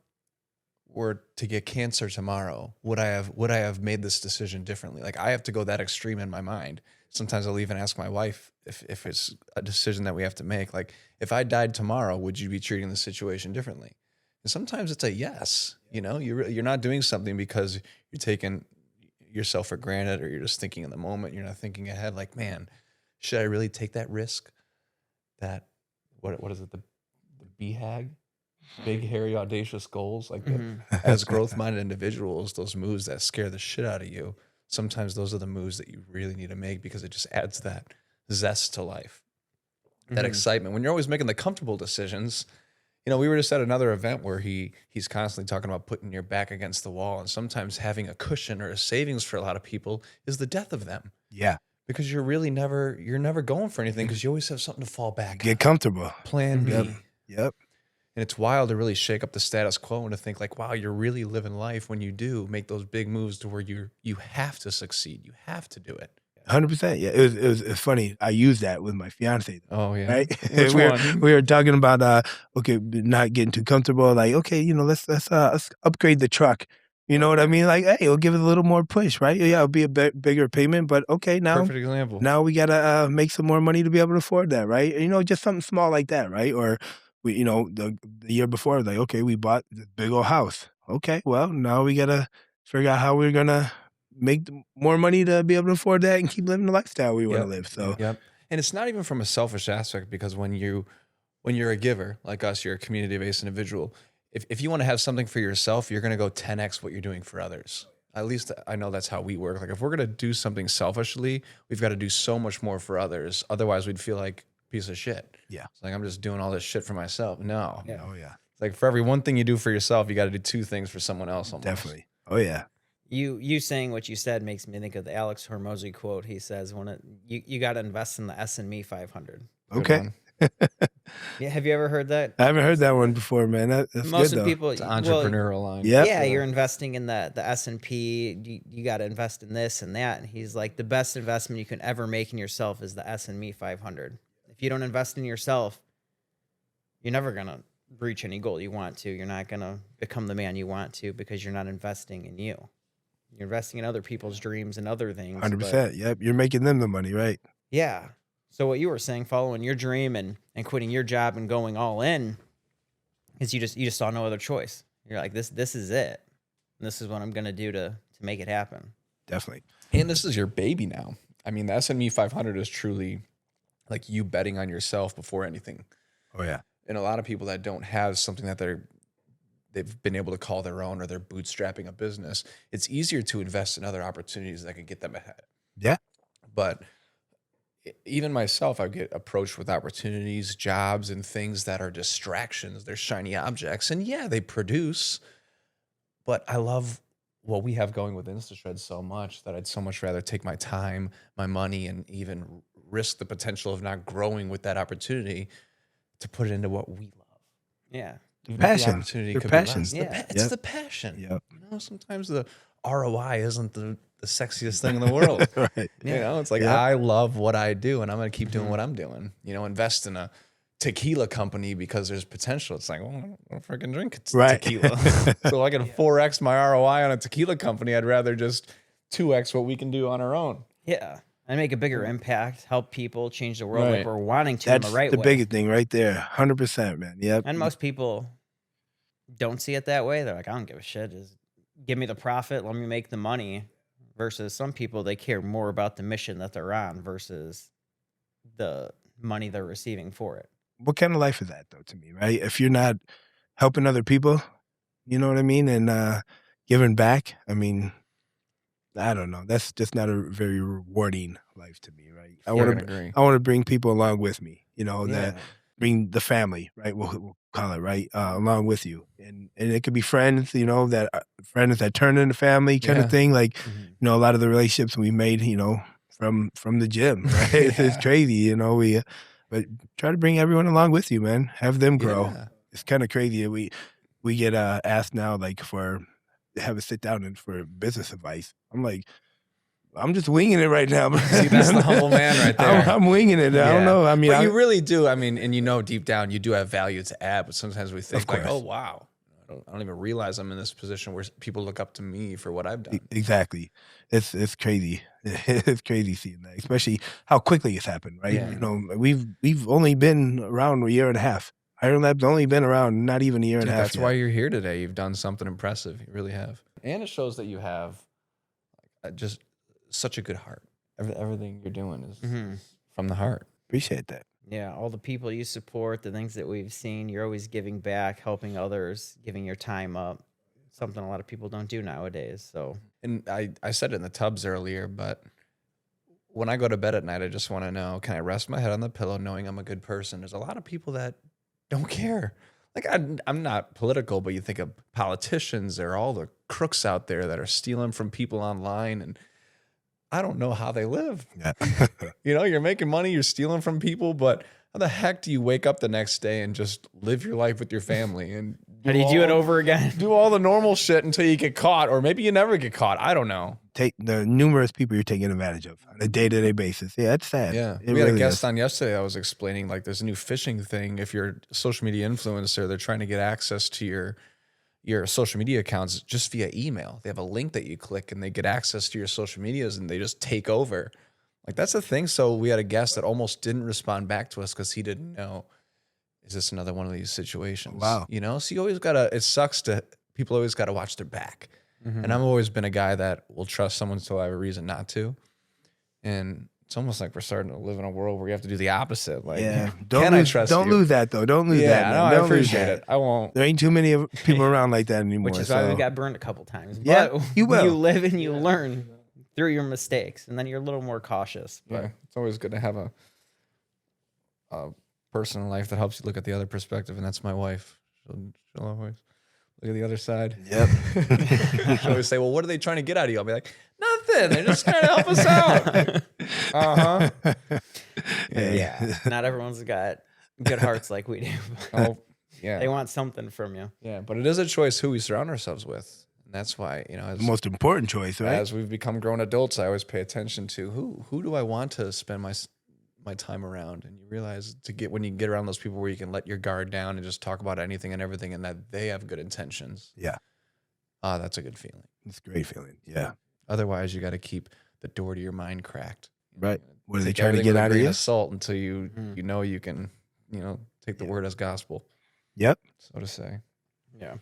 were to get cancer tomorrow, would I have made this decision differently? Like, I have to go that extreme in my mind. Sometimes I'll even ask my wife if it's a decision that we have to make. Like, if I died tomorrow, would you be treating the situation differently? And sometimes it's a yes. You're not doing something because you're taking yourself for granted, or you're just thinking in the moment. You're not thinking ahead. Like, man, should I really take that risk? That what is it? The BHAG, big, hairy, audacious goals. Like as growth-minded individuals, those moves that scare the shit out of you, sometimes those are the moves that you really need to make because it just adds that zest to life, that excitement. When you're always making the comfortable decisions, we were just at another event where he's constantly talking about putting your back against the wall, and sometimes having a cushion or a savings for a lot of people is the death of them.
Yeah.
Because you're never going for anything because you always have something to fall back on.
Get comfortable.
Plan B.
Yep.
And it's wild to really shake up the status quo and to think like, wow, you're really living life when you do make those big moves to where you have to succeed. You have to do it.
100%. Yeah. It was funny. I used that with my fiance.
Oh yeah.
Right.
Which one?
We were talking about not getting too comfortable. Like, okay, let's upgrade the truck. You know what I mean? Like, hey, we'll give it a little more push, right? Yeah, it'll be a bigger payment, but okay,
Perfect example.
now we gotta make some more money to be able to afford that, right? Just something small like that, right? Or we, the year before, like, okay, we bought this big old house. Okay, well, now we gotta figure out how we're gonna make more money to be able to afford that and keep living the lifestyle we want to live. So,
yep. And it's not even from a selfish aspect, because when you're a giver like us, you're a community-based individual. If you want to have something for yourself, you're going to go 10x what you're doing for others. At least I know that's how we work. Like, if we're going to do something selfishly, we've got to do so much more for others. Otherwise, we'd feel like a piece of shit.
Yeah.
It's like, I'm just doing all this shit for myself. No.
oh yeah.
It's like for every one thing you do for yourself, you got to do two things for someone else. Almost.
Definitely. Oh yeah.
You saying what you said makes me think of the Alex Hormozy quote. He says, you got to invest in the S&P 500.
Good
Okay.
one.
Yeah, have you ever heard that?
I haven't heard that one before, man. That's
Most
good
of
though.
people,
It's an entrepreneurial line.
Yep.
yeah, you're investing in the S&P. You got to invest in this and that. And he's like, the best investment you can ever make in yourself is the S&P 500. If you don't invest in yourself, you're never gonna reach any goal you want to. You're not gonna become the man you want to because you're not investing in you. You're investing in other people's dreams and other things.
100%. Yep. You're making them the money, right?
Yeah. So what you were saying, following your dream and quitting your job and going all in, is you just saw no other choice. You're like, this is it. And this is what I'm gonna do to make it happen.
Definitely.
And this is your baby now. I mean, the S&P 500 is truly like you betting on yourself before anything.
Oh yeah.
And a lot of people that don't have something that they've been able to call their own, or they're bootstrapping a business, it's easier to invest in other opportunities that can get them ahead.
Yeah.
But even myself, I get approached with opportunities, jobs, and things that are distractions. They're shiny objects. And yeah, they produce. But I love what we have going with InstaShred so much that I'd so much rather take my time, my money, and even risk the potential of not growing with that opportunity to put it into what we love.
Yeah.
Even if
Passion.
The opportunity
Your
could
passion.
be less.
Yeah.
It's
Yep.
the passion.
Yep.
You know, sometimes the ROI isn't the sexiest thing in the world.
Right.
You know, it's like,
Yep.
I love what I do and I'm going to keep doing what I'm doing. You know, invest in a tequila company because there's potential. It's like, well, I don't freaking drink
Right.
tequila. So I can 4X my ROI on a tequila company. I'd rather just 2X what we can do on our own.
Yeah. And make a bigger impact, help people, change the world like
Right.
we're wanting to
That's
in the right
the
way.
biggest thing right there. 100%, man. Yep.
And most people don't see it that way. They're like, I don't give a shit. Just give me the profit. Let me make the money. Versus some people, they care more about the mission that they're on versus the money they're receiving for it.
What kind of life is that though to me, right? If you're not helping other people, you know what I mean? And giving back, I mean, I don't know. That's just not a very rewarding life to me, right? I
You're
want
gonna agree.
to bring people along with me, you know, that
Yeah.
bring the family, right? We'll call it, right? Along with you. And it could be friends, you know, friends that turn into family kind
Yeah.
of thing. Like,
Mhm.
you know, a lot of the relationships we made, you know, from the gym, right? It's
Yeah.
crazy, you know, but try to bring everyone along with you, man. Have them grow.
Yeah.
It's kind of crazy. We get asked now, like, to have a sit down and for business advice. I'm like, I'm just winging it right now.
See, that's the humble man right there.
I'm winging it. I don't
Yeah.
know. I mean,
but you really do. I mean, and you know, deep down, you do have value to add. But sometimes we think like,
course.
oh wow, I don't even realize I'm in this position where people look up to me for what I've done.
Exactly. It's crazy. It's crazy seeing that, especially how quickly it's happened, right?
Yeah.
You know, we've only been around a year and a half. Iron Lab's only been around not even a year and
Dude,
a half.
that's why you're here today. You've done something impressive. You really have, and it shows that you have just such a good heart. Everything you're doing is
Mhm.
from the heart.
Appreciate that.
Yeah, all the people you support, the things that we've seen, you're always giving back, helping others, giving your time up. Something a lot of people don't do nowadays. So
And I said it in the tubs earlier, but when I go to bed at night, I just want to know, can I rest my head on the pillow knowing I'm a good person? There's a lot of people that don't care. Like, I'm not political, but you think of politicians, there are all the crooks out there that are stealing from people online, and I don't know how they live.
Yeah.
You know, you're making money, you're stealing from people, but how the heck do you wake up the next day and just live your life with your family and
how do you do it
all-
over again?
do all the normal shit until you get caught, or maybe you never get caught. I don't know.
Take the numerous people you're taking advantage of on a day-to-day basis. Yeah, it's sad.
Yeah,
It
we had a
really
guest
is.
on yesterday that was explaining like there's a new phishing thing. If you're a social media influencer, they're trying to get access to your social media accounts just via email. They have a link that you click and they get access to your social medias and they just take over. Like, that's the thing. So we had a guest that almost didn't respond back to us because he didn't know, is this another one of these situations?
Wow.
You know, so you always gotta, it sucks people always gotta watch their back.
Mm-hmm.
And I've always been a guy that will trust someone until I have a reason not to. And it's almost like we're starting to live in a world where you have to do the opposite. Like,
Yeah.
can I trust
Don't
you?
lose that though. Don't lose that.
Yeah,
man.
no, I
Don't lose
appreciate
that.
it. I won't.
There ain't too many people around like that anymore.
Which is why we
so-
got burned a couple times.
Yeah,
But
you will.
You live and you learn through your mistakes, and then you're a little more cautious. But
Yeah, it's always good to have a person in life that helps you look at the other perspective, and that's my wife. She'll always look at the other side.
Yep.
She'll always say, well, what are they trying to get out of you? I'll be like, nothing. They're just trying to help us out. Uh-huh.
Yeah. Not everyone's got good hearts like we do.
Oh, yeah.
They want something from you.
Yeah, but it is a choice who we surround ourselves with. And that's why, you know, as,
The most important choice, right?
as we've become grown adults, I always pay attention to who do I want to spend my time around. And you realize when you get around those people where you can let your guard down and just talk about anything and everything and that they have good intentions.
Yeah.
That's a good feeling.
It's a great feeling. Yeah.
Otherwise, you got to keep the door to your mind cracked.
Right. What are they
Take
trying to
everything
get
with a
out of
grain
you?
Salt until you know you can, take the word as gospel,
Yep.
so to say.
Yeah.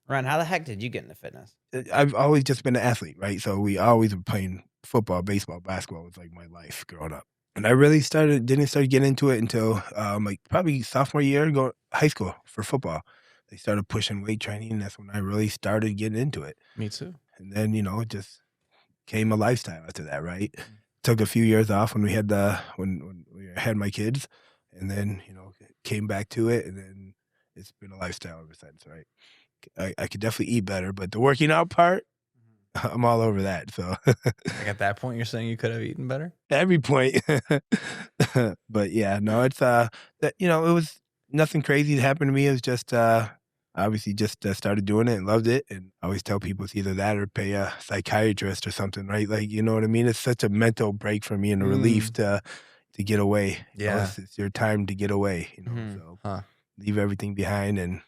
Ron, how the heck did you get into fitness?
I've always just been an athlete, right? So we always were playing football, baseball, basketball was like my life growing up. And I really didn't start getting into it until like probably sophomore year, high school for football. They started pushing weight training, and that's when I really started getting into it.
Me too.
And then, it just came a lifestyle after that, right? Took a few years off when we had when we had my kids, and then, came back to it, and then it's been a lifestyle ever since, right? I could definitely eat better, but the working out part, I'm all over that. So
Like at that point, you're saying you could have eaten better?
every point. But yeah, no, it's that it was nothing crazy that happened to me. It was just obviously just started doing it and loved it. And I always tell people it's either that or pay a psychiatrist or something, right? Like, you know what I mean? It's such a mental break for me and a relief to get away.
Yeah.
It's your time to get away, so leave everything behind and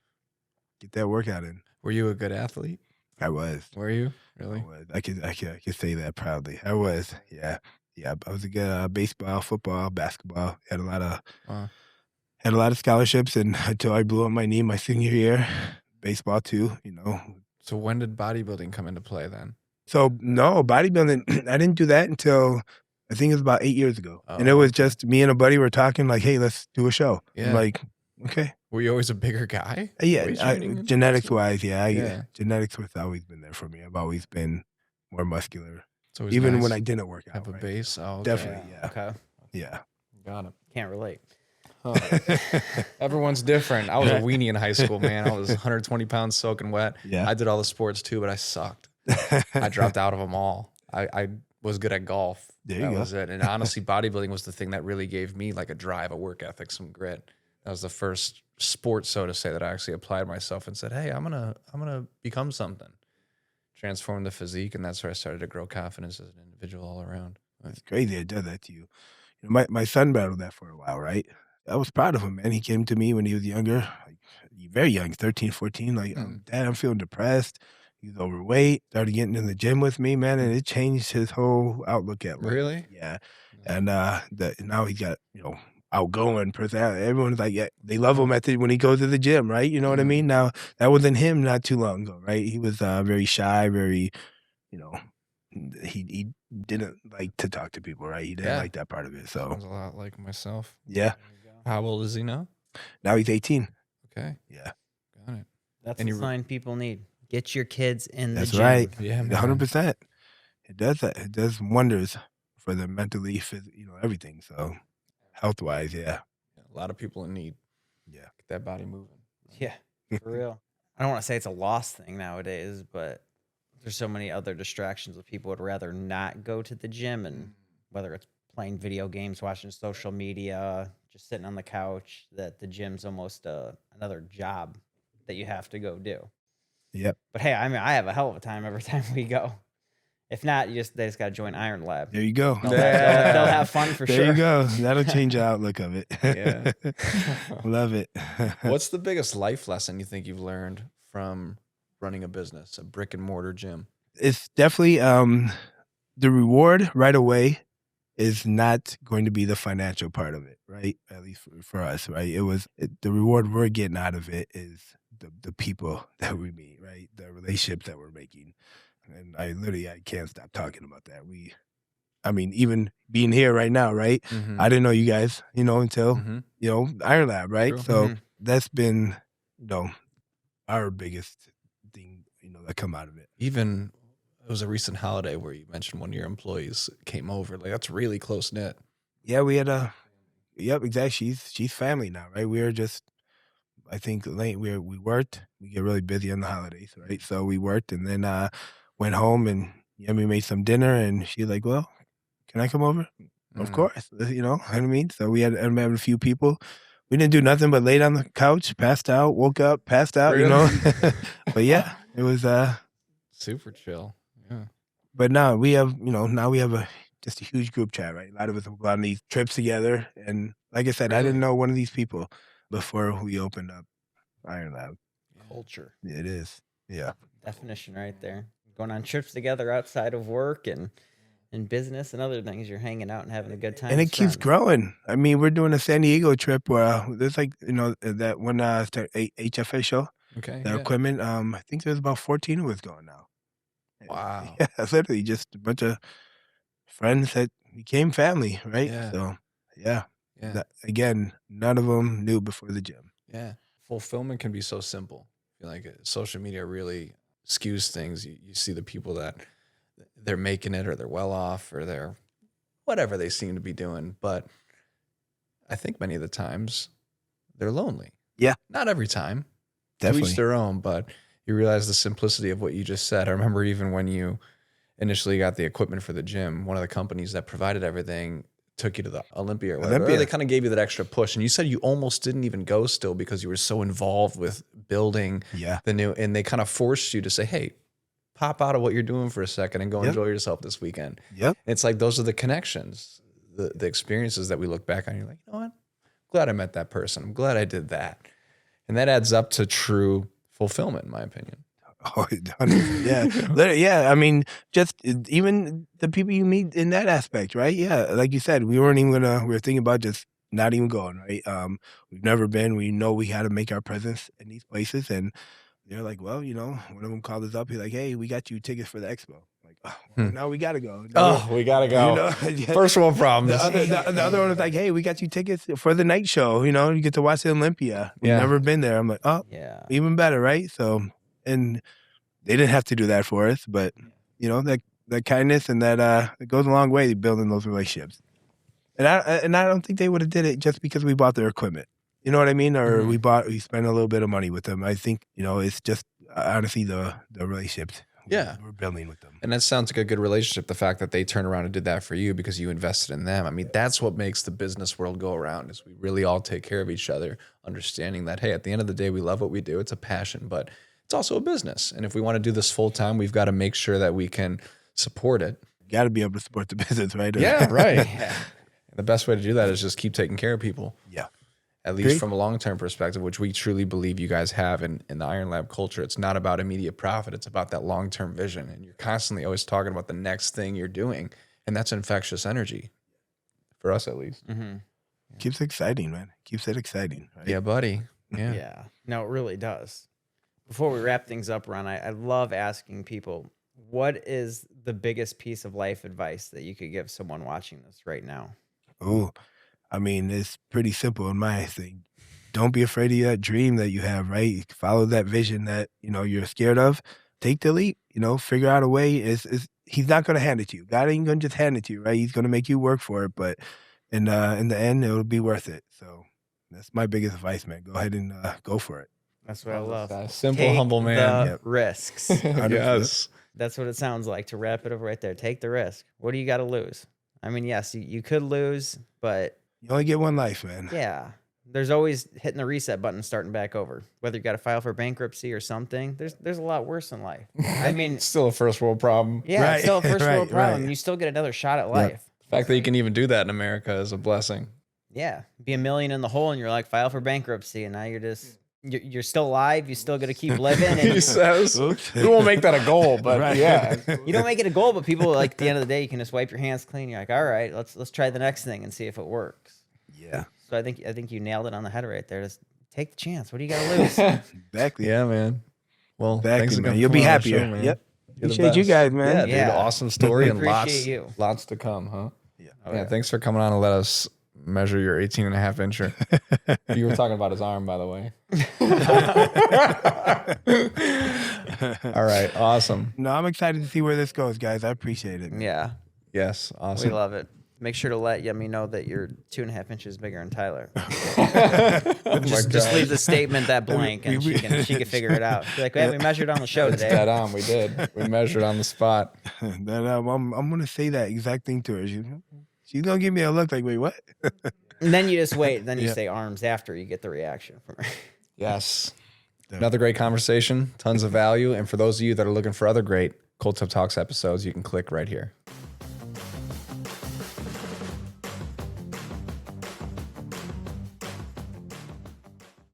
get that workout in.
Were you a good athlete?
I was.
Were you? Really?
I was. I could say that proudly. I was. Yeah. Yeah. I was a good baseball, football, basketball. Had a lot of scholarships, and until I blew up my knee my senior year, baseball too.
So when did bodybuilding come into play then?
So no bodybuilding. I didn't do that until I think it was about 8 years ago, and it was just me and a buddy were talking like, "Hey, let's do a show."
Yeah.
I'm like, okay.
Were you always a bigger guy?
Yeah,
Weight training and
genetics
stuff?
wise,
Yeah.
genetics has always been there for me. I've always been more muscular,
So it was
even
nice
when I didn't work out.
have a
right?
base. Oh, okay.
Definitely, yeah,
Okay.
yeah.
Got it.
Can't relate.
Huh. Everyone's different. I was a weenie in high school, man. I was 120 pounds soaking wet.
Yeah.
I did all the sports too, but I sucked. I dropped out of them all. I was good at golf.
There you
That
go.
was it. And honestly, bodybuilding was the thing that really gave me like a drive, a work ethic, some grit. That was the first sport, so to say, that I actually applied myself and said, "Hey, I'm gonna become something." Transform the physique, and that's where I started to grow confidence as an individual all around.
It's crazy it does that to you. My son battled that for a while, right? I was proud of him, man. He came to me when he was younger, like very young, 13, 14, like, Dad, I'm feeling depressed. He was overweight, started getting in the gym with me, man, and it changed his whole outlook at life.
Really?
Yeah. And now he's got, outgoing personality. Everyone's like, yeah, they love him when he goes to the gym, right? You know what I mean? Now, that wasn't him not too long ago, right? He was very shy, very, he didn't like to talk to people, right? He didn't like that part of it. So,
Sounds a lot like myself.
yeah.
How old is he now?
Now he's 18.
Okay,
Yeah.
got it.
That's
And
the
you-
sign people need. Get your kids in the
That's
gym.
right.
Yeah, man.
100%. It does that. It does wonders for them mentally, everything. So, health-wise, yeah.
A lot of people in need.
Yeah.
Get that body moving.
Yeah, for real. I don't want to say it's a lost thing nowadays, but there's so many other distractions that people would rather not go to the gym, and whether it's playing video games, watching social media, just sitting on the couch, that the gym's almost another job that you have to go do.
Yep.
But hey, I mean, I have a hell of a time every time we go. If not, they just got to join Iron Lab.
There you go.
They'll have fun for
There
sure.
you go. That'll change the outlook of it.
Yeah.
Love it.
What's the biggest life lesson you think you've learned from running a business, a brick and mortar gym?
It's definitely the reward right away is not going to be the financial part of it, right? At least for us, right? The reward we're getting out of it is the people that we meet, right? The relationships that we're making. And I can't stop talking about that. Even being here right now, right? I didn't know you guys, until, Iron Lab, right?
True.
So that's been, our biggest thing, that come out of it.
Even it was a recent holiday where you mentioned one of your employees came over. Like, that's really close knit.
Yeah, we had yep, exactly. She's family now, right? We were just I think late we worked. We get really busy on the holidays, right? So we worked and then went home and Yemi made some dinner and she's like, "Well, can I come over?" Of course, you know what I mean? So we had a few people. We didn't do nothing but laid on the couch, passed out, woke up, passed out, you know. But yeah, it was
super chill. Yeah.
but now we have, now we have just a huge group chat, right? A lot of us have gone on these trips together. And like I said, I didn't know one of these people before we opened up Iron Lab.
Culture.
It is. Yeah.
Definition right there. Going on trips together outside of work and business and other things. You're hanging out and having a good time.
And it
with
keeps
friends.
growing. I mean, we're doing a San Diego trip where there's like, that one HFA show,
Okay.
their equipment. I think there's about 14 of us going now.
Wow.
Yeah, literally just a bunch of friends that became family, right?
Yeah.
So, yeah.
Yeah.
Again, none of them knew before the gym.
Yeah. Fulfillment can be so simple. I feel like social media really skews things. You see the people that they're making it or they're well off or they're whatever they seem to be doing. But I think many of the times they're lonely.
Yeah.
Not every time. To
Definitely.
each their own, but you realize the simplicity of what you just said. I remember even when you initially got the equipment for the gym, one of the companies that provided everything took you to the Olympia or whatever. Or they kind of gave you that extra push. And you said you almost didn't even go still because you were so involved with building the new, and they kind of forced you to say, hey, pop out of what you're doing for a second and go enjoy yourself this weekend.
Yep.
It's like those are the connections, the experiences that we look back on. You're like, you know what? I'm glad I met that person. I'm glad I did that. And that adds up to true fulfillment, in my opinion.
Oh, yeah. I mean, just even the people you meet in that aspect, right? Yeah, like you said, we weren't even we were thinking about just not even going, right? We've never been. We know we had to make our presence in these places, and they're like, well, one of them called us up. He's like, hey, we got you tickets for the expo. I'm like, oh, well, now we gotta go.
We gotta go. First world problems.
The other one was like, hey, we got you tickets for the night show. You get to watch the Olympia. We've never been there. I'm like, oh,
Yeah.
even better, right? So, and they didn't have to do that for us, but that kindness and that it goes a long way to building those relationships. And I don't think they would have did it just because we bought their equipment. You know what I mean? Or we spent a little bit of money with them. I think, it's just honestly the relationships we're building with them.
And that sounds like a good relationship. The fact that they turned around and did that for you because you invested in them. I mean, that's what makes the business world go around is we really all take care of each other, understanding that, hey, at the end of the day, we love what we do. It's a passion, but it's also a business. And if we want to do this full time, we've got to make sure that we can support it.
You got to be able to support the business, right?
Yeah, right. And the best way to do that is just keep taking care of people.
Yeah.
At least from a long-term perspective, which we truly believe you guys have in the Iron Lab culture. It's not about immediate profit. It's about that long-term vision. And you're constantly always talking about the next thing you're doing. And that's infectious energy. For us, at least.
Mm-hmm.
Keeps it exciting, man. Keeps it exciting. Right?
Yeah, buddy. Yeah.
Yeah. No, it really does. Before we wrap things up, Ron, I love asking people, what is the biggest piece of life advice that you could give someone watching this right now?
Oh, I mean, it's pretty simple in my thing. Don't be afraid of that dream that you have, right? Follow that vision that, you're scared of. Take the leap, figure out a way. He's not going to hand it to you. God ain't going to just hand it to you, right? He's going to make you work for it. But in the end, it'll be worth it. So that's my biggest advice, man. Go ahead and go for it.
That's what I love.
That simple,
Take
humble man.
the risks.
Yes.
That's what it sounds like to wrap it up right there. Take the risk. What do you got to lose? I mean, yes, you could lose, but
you only get one life, man.
Yeah. There's always hitting the reset button, starting back over. Whether you got to file for bankruptcy or something, there's a lot worse in life. I mean,
It's still a first world problem.
yeah,
Right,
it's still a first world
right.
problem. You still get another shot at life.
The fact that you can even do that in America is a blessing.
Yeah. Be a million in the hole and you're like, file for bankruptcy. And now you're still alive. You still got to keep living.
He
And
says, we won't make that a goal, but
Right.
yeah.
you don't make it a goal, but people like at the end of the day, you can just wipe your hands clean. You're like, all right, let's try the next thing and see if it works.
Yeah.
So I think you nailed it on the head right there. Just take the chance. What do you got to lose?
Exactly.
Yeah, man. Well,
Exactly,
thanks
man.
again
You'll
for
be
coming on the
happier.
show, man.
Yep.
You're the
Appreciate you
best.
guys, man.
Yeah, dude.
Yeah.
Awesome story and
Appreciate you.
lots to come, huh?
Yeah.
Yeah, thanks for coming on and let us measure your 18 and a half incher. You were talking about his arm, by the way. All right. Awesome.
No, I'm excited to see where this goes, guys. I appreciate it. Man.
Yeah.
Yes. Awesome.
We love it. Make sure to let Yummy know that you're 2.5 inches bigger than Tyler.
Oh
Just leave the statement that blank, and she can figure it out. Be like, hey, we measured on the show
It's
today.
dead on. We did. We measured on the spot.
That I'm gonna say that exact thing to her. She's gonna give me a look like, wait, what?
And then you just wait. Then you say arms after you get the reaction from her.
Yes. Another great conversation. Tons of value. And for those of you that are looking for other great Cold Tub Talks episodes, you can click right here.